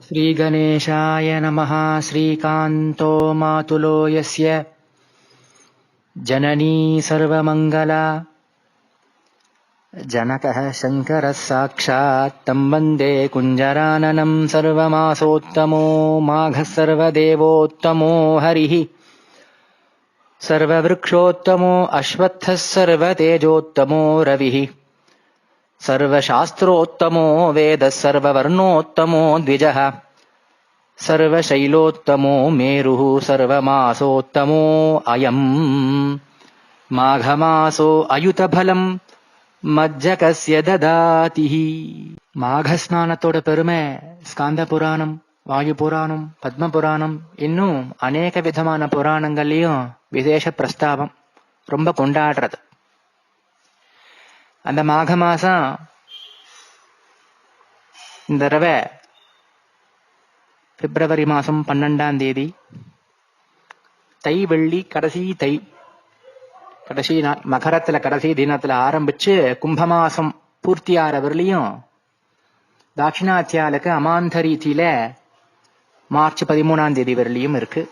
श्रीगणेशाय नमः। श्रीकान्तो मातुलो यस्य जननी सर्वमङ्गला जनकः शङ्करः साक्षात् तं वन्दे कुञ्जराननं। सर्वमासोत्तमो माघः सर्वदेवोत्तमो हरिः सर्ववृक्षोत्तमो अश्वत्थः सर्वतेजोत्तमो रविः सर्वशास्त्रोत्तमो वेदः सर्ववर्णोत्तमो द्विजः सर्वशैलोत्तमो मेरुः सर्वमासोत्तमो अयम्। माघमासो अयुतफलम् मज्जकस्य ददातिः. மாகஸ்நானத்தோட பெருமை ஸ்காந்த புராணம், வாயு புராணம், பத்ம புராணம், இன்னும் அநேக விதமான புராணங்கள்லயும் விசேஷ பிரஸ்தாபம் ரொம்ப கொண்டாடுறது. அந்த மாக மாசம் இந்த தடவை பிப்ரவரி மாசம் 12ஆம் தேதி தை வெள்ளி கடைசி நாள் மகரத்துல கடைசி தினத்துல ஆரம்பிச்சு கும்பமாசம் பூர்த்தி ஆறவர்லயும் தாட்சிணாத்தியாலுக்கு அமாந்த ரீதியில மார்ச் 13ஆம் தேதி வரலையும் இருக்கு.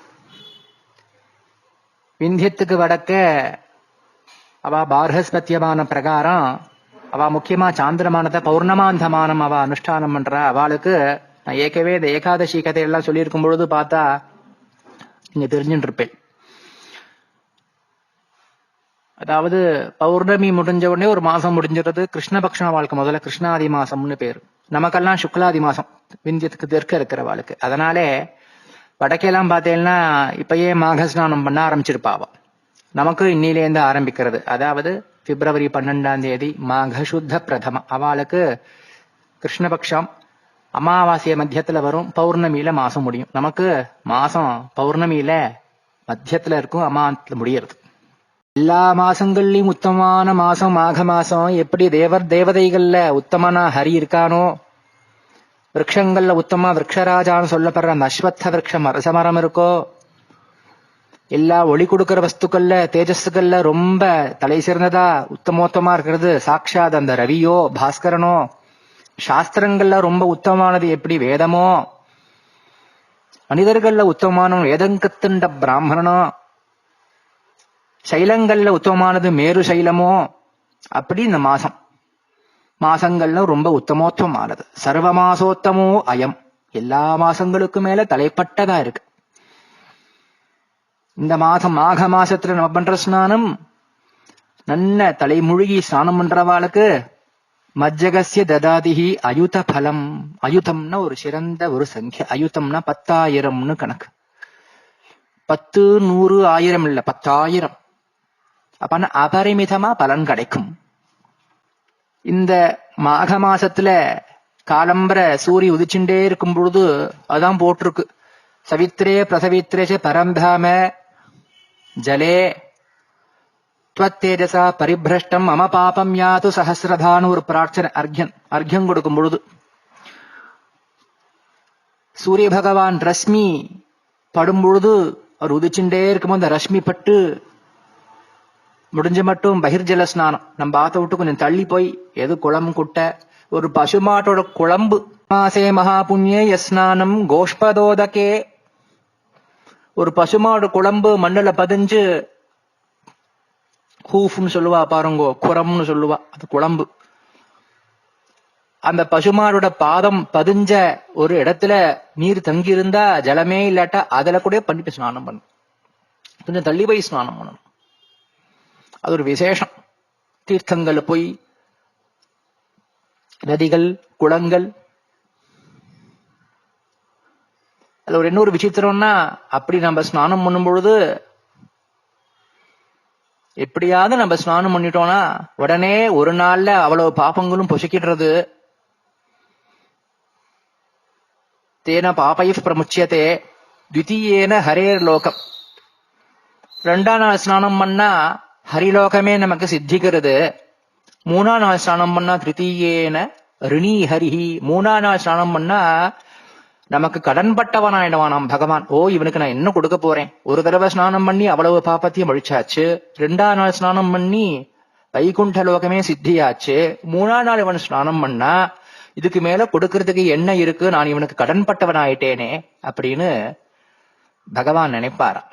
விந்தியத்துக்கு வடக்க அவ பார்ஹஸ்பத்தியமான பிரகாரம் அவ முக்கியமா சாந்திரமானத்தை பௌர்ணமாந்தமானம் அவ அனுஷ்டானம் பண்றா. அவளுக்கு நான் ஏற்கனவே இந்த ஏகாதசி கதையெல்லாம் சொல்லியிருக்கும் பொழுது பார்த்தா நீங்க தெரிஞ்சுட்டு இருப்பேன். அதாவது பௌர்ணமி முடிஞ்ச உடனே ஒரு மாசம் முடிஞ்சிடுறது. கிருஷ்ணபக்ஷ வாழ்க்கை முதல்ல கிருஷ்ணாதி மாசம்னு பேரு. நமக்கெல்லாம் சுக்லாதி மாசம் விந்தியத்துக்கு தெற்க இருக்கிறவாளுக்கு. அதனாலே வடக்கெல்லாம் பார்த்தேன்னா இப்பயே மாக ஸ்நானம் பண்ண ஆரம்பிச்சிருப்பாவா. நமக்கு இன்னிலேருந்து ஆரம்பிக்கிறது. அதாவது பிப்ரவரி 12ஆம் தேதி மாக சுத்த பிரதம. அவளுக்கு கிருஷ்ணபக்ஷம் அமாவாசைய மத்தியத்துல வரும், பௌர்ணமியில மாசம் முடியும். நமக்கு மாசம் பௌர்ணமியில மத்தியத்துல இருக்கும், அமாத்துல முடியறது. எல்லா மாசங்கள்லயும் உத்தமமான மாசம் மாக மாசம். எப்படி தேவதைகள்ல உத்தமனா ஹரி இருக்கானோ, விரக்ஷங்கள்ல உத்தமா விரக்ஷராஜான்னு சொல்லப்படுற அந்த அஸ்வத்த விரக்ஷம் அரசமரம் இருக்கோ, எல்லா ஒளி கொடுக்கிற வஸ்துக்கள்ல தேஜஸ்கள்ல ரொம்ப தலை சிறந்ததா உத்தமோத்தமா இருக்கிறது சாட்சாத் அந்த ரவியோ பாஸ்கரனோ, சாஸ்திரங்கள்ல ரொம்ப உத்தமமானது எப்படி வேதமோ, மனிதர்கள்ல உத்தமமான வேதங்கத்துண்ட பிராமணனோ, சைலங்கள்ல உத்தமமானது மேரு சைலமோ, அப்படி இந்த மாசங்கள்ல ரொம்ப உத்தமோத்தமானது. சர்வ மாசோத்தமோ அயம். எல்லா மாசங்களுக்கும் மேல தலைப்பட்டதா இருக்கு. இந்த மாசம் மாக மாசத்துல நம்ம பண்ற ஸ்நானம் நல்ல தலைமுழுகி ஸ்நானம் பண்றவாளுக்கு மஜ்ஜகஸ்ய ததாதிஹி அயுத பலம். அயுதம்னா ஒரு சிறந்த ஒரு சங்கிய. அயுதம்னா 10,000ன்னு கணக்கு. 10, 100, 1000 இல்ல, 10,000. அப்ப அபரிமிதமா பலன் கிடைக்கும். இந்த மாக மாசத்துல காலம்பர சூரிய உதிச்சுட்டே இருக்கும் பொழுது அதான் போட்டிருக்கு, சவித்ரே பிரசவித்ரே பரந்தாம ஜலே त्वत्तेजसा பரிபிரஷ்டம் மம பாபம் யாத்து சஹசிரதான்னு ஒரு பிரார்த்தனை. அர்க்யம் கொடுக்கும் பொழுது சூரிய பகவான் ரஷ்மி படும் பொழுது அவர் உதிச்சுட்டே இருக்கும்போது அந்த ரஷ்மி பட்டு முடிஞ்ச மட்டும் பகிர்ஜல ஸ்நானம். நம்ம ஆத்த விட்டு கொஞ்சம் தள்ளி போய் எது குளம் குட்டை ஒரு பசுமாட்டோட குழம்பு. மாசே மகா புண்ணிய யஸ்நானம் கோஷ்பதோதகே. ஒரு பசுமாடு குழம்பு மண்ணுல பதிஞ்சு ஹூஃப்னு சொல்லுவா பாருங்கோ, குரம்னு சொல்லுவா, அது குழம்பு. அந்த பசுமாடோட பாதம் பதிஞ்ச ஒரு இடத்துல நீர் தங்கி இருந்தா ஜலமே இல்லாட்டா அதுல கூட பண்ணிட்டு ஸ்நானம் பண்ணும். கொஞ்சம் தள்ளி போய் ஸ்நானம் பண்ணணும். அது ஒரு விசேஷம். தீர்த்தங்கள்ல போய் நதிகள் குளங்கள். அதுல ஒரு இன்னொரு விசித்திரம்னா, அப்படி நம்ம ஸ்நானம் பண்ணும் பொழுது எப்படியாவது நம்ம ஸ்நானம் பண்ணிட்டோம்னா உடனே ஒரு நாள்ல அவ்வளவு பாப்பங்களும் பொசுக்கிடுறது. தேன பாபைஃப் பிரமுச்சியத்தே த்விதீயேன ஹரேர் லோகம். 2ஆம் நாள் ஸ்நானம் பண்ணா ஹரிலோகமே நமக்கு சித்திக்கிறது. 3ஆம் நாள் ஸ்நானம் பண்ணா திருத்தீயேன ரிணி ஹரிஹி. 3ஆம் நாள் ஸ்நானம் பண்ணா நமக்கு கடன்பட்டவன் ஆயிடுவானாம் பகவான். ஓ, இவனுக்கு நான் என்ன கொடுக்க போறேன். ஒரு தடவை ஸ்நானம் பண்ணி அவ்வளவு பாப்பத்தையும் அழிச்சாச்சு. 2ஆம் நாள் ஸ்நானம் பண்ணி வைகுண்ட லோகமே சித்தியாச்சு. 3ஆம் நாள் இவன் ஸ்நானம் பண்ணா இதுக்கு மேல கொடுக்கறதுக்கு என்ன இருக்கு, நான் இவனுக்கு கடன்பட்டவன் ஆயிட்டேனே அப்படின்னு பகவான் நினைப்பாராம்.